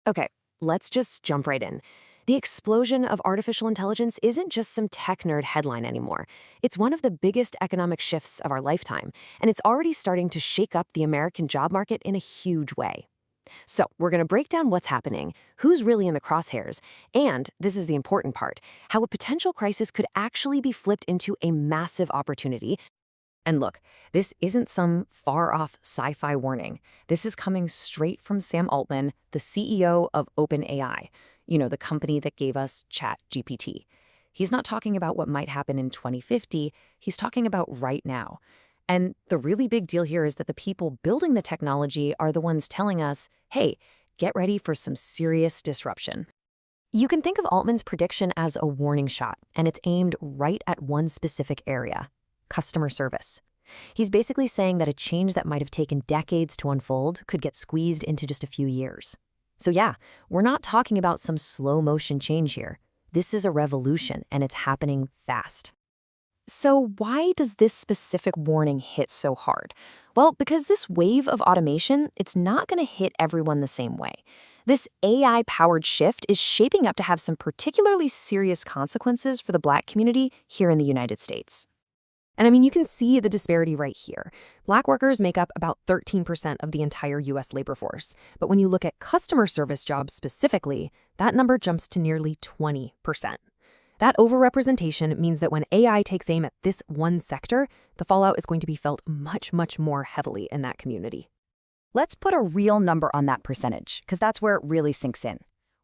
Okay, let's just jump right in. The explosion of artificial intelligence isn't just some tech nerd headline anymore. It's one of the biggest economic shifts of our lifetime, and it's already starting to shake up the American job market in a huge way. So, we're going to break down what's happening, who's really in the crosshairs, and this is the important part, how a potential crisis could actually be flipped into a massive opportunity. And look, this isn't some far off sci fi warning. This is coming straight from Sam Altman, the CEO of OpenAI, the company that gave us ChatGPT. He's not talking about what might happen in 2050, he's talking about right now. And the really big deal here is that the people building the technology are the ones telling us, hey, get ready for some serious disruption. You can think of Altman's prediction as a warning shot, and it's aimed right at one specific area: customer service. He's basically saying that a change that might have taken decades to unfold could get squeezed into just a few years. So yeah, we're not talking about some slow motion change here. This is a revolution, and it's happening fast. So why does this specific warning hit so hard? Well, because this wave of automation, it's not going to hit everyone the same way. This AI-powered shift is shaping up to have some particularly serious consequences for the Black community here in the United States. And I mean, you can see the disparity right here. Black workers make up about 13% of the entire US labor force. But when you look at customer service jobs specifically, that number jumps to nearly 20%. That overrepresentation means that when AI takes aim at this one sector, the fallout is going to be felt much, much more heavily in that community. Let's put a real number on that percentage, because that's where it really sinks in.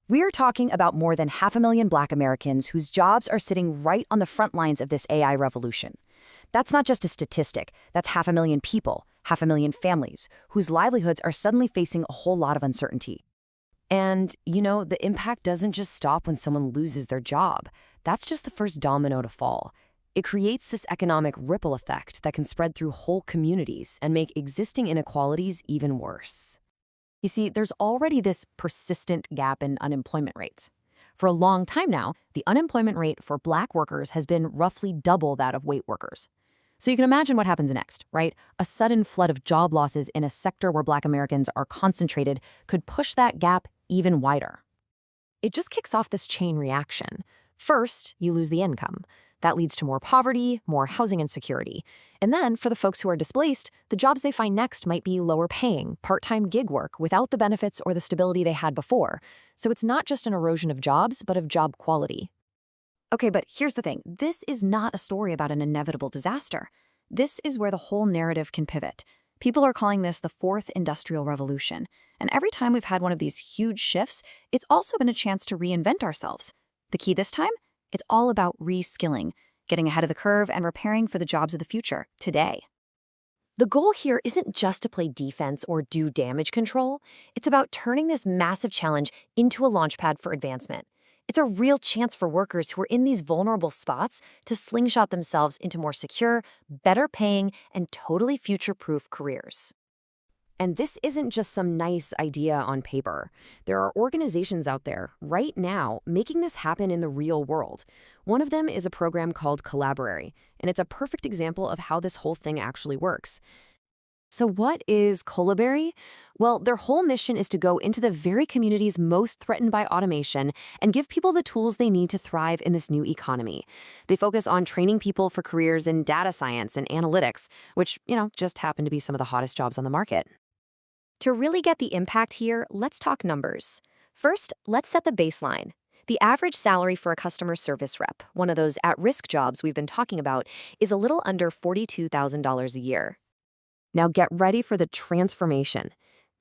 We're talking about more than 500,000 Black Americans whose jobs are sitting right on the front lines of this AI revolution. That's not just a statistic, that's 500,000 people, 500,000 families, whose livelihoods are suddenly facing a whole lot of uncertainty. And, the impact doesn't just stop when someone loses their job. That's just the first domino to fall. It creates this economic ripple effect that can spread through whole communities and make existing inequalities even worse. You see, there's already this persistent gap in unemployment rates. For a long time now, the unemployment rate for Black workers has been roughly double that of white workers. So you can imagine what happens next, right? A sudden flood of job losses in a sector where Black Americans are concentrated could push that gap even wider. It just kicks off this chain reaction. First, you lose the income. That leads to more poverty, more housing insecurity. And then, for the folks who are displaced, the jobs they find next might be lower paying, part-time gig work without the benefits or the stability they had before. So it's not just an erosion of jobs, but of job quality. Okay, but here's the thing. This is not a story about an inevitable disaster. This is where the whole narrative can pivot. People are calling this the fourth industrial revolution. And every time we've had one of these huge shifts, it's also been a chance to reinvent ourselves. The key this time? It's all about reskilling, getting ahead of the curve and preparing for the jobs of the future, today. The goal here isn't just to play defense or do damage control. It's about turning this massive challenge into a launchpad for advancement. It's a real chance for workers who are in these vulnerable spots to slingshot themselves into more secure, better paying, and totally future-proof careers. And this isn't just some nice idea on paper. There are organizations out there right now making this happen in the real world. One of them is a program called Collaborary, and it's a perfect example of how this whole thing actually works. So what is Collaborary? Well, their whole mission is to go into the very communities most threatened by automation and give people the tools they need to thrive in this new economy. They focus on training people for careers in data science and analytics, which, just happen to be some of the hottest jobs on the market. To really get the impact here, let's talk numbers. First, let's set the baseline. The average salary for a customer service rep, one of those at-risk jobs we've been talking about, is a little under $42,000 a year. Now get ready for the transformation.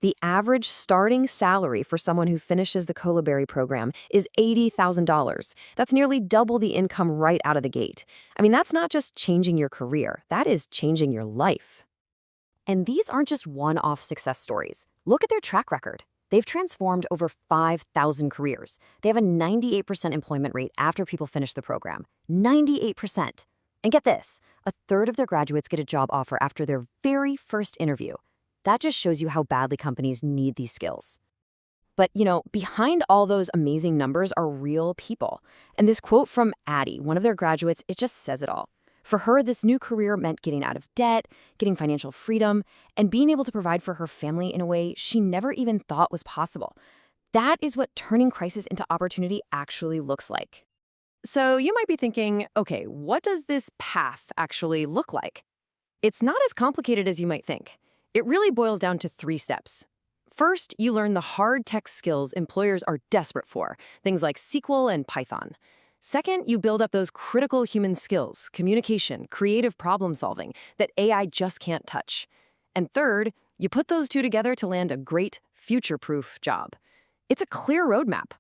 The average starting salary for someone who finishes the Collaborary program is $80,000. That's nearly double the income right out of the gate. I mean, that's not just changing your career, that is changing your life. And these aren't just one-off success stories. Look at their track record. They've transformed over 5,000 careers. They have a 98% employment rate after people finish the program. 98%. And get this, a third of their graduates get a job offer after their very first interview. That just shows you how badly companies need these skills. But, behind all those amazing numbers are real people. And this quote from Addie, one of their graduates, it just says it all. For her, this new career meant getting out of debt, getting financial freedom, and being able to provide for her family in a way she never even thought was possible. That is what turning crisis into opportunity actually looks like. So you might be thinking, okay, what does this path actually look like? It's not as complicated as you might think. It really boils down to 3 steps. First, you learn the hard tech skills employers are desperate for, things like SQL and Python. Second, you build up those critical human skills, communication, creative problem solving, that AI just can't touch. And third, you put those two together to land a great, future-proof job. It's a clear roadmap.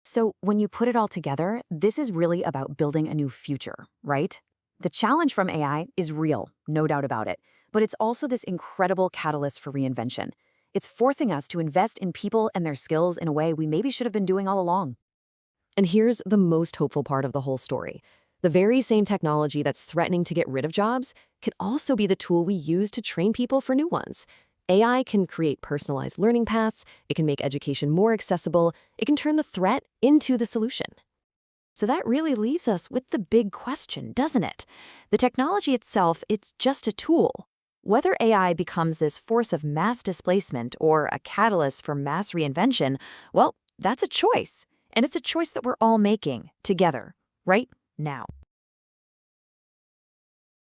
So when you put it all together, this is really about building a new future, right? The challenge from AI is real, no doubt about it, but it's also this incredible catalyst for reinvention. It's forcing us to invest in people and their skills in a way we maybe should have been doing all along. And here's the most hopeful part of the whole story. The very same technology that's threatening to get rid of jobs could also be the tool we use to train people for new ones. AI can create personalized learning paths, it can make education more accessible, it can turn the threat into the solution. So that really leaves us with the big question, doesn't it? The technology itself, it's just a tool. Whether AI becomes this force of mass displacement or a catalyst for mass reinvention, well, that's a choice. And it's a choice that we're all making together, right now.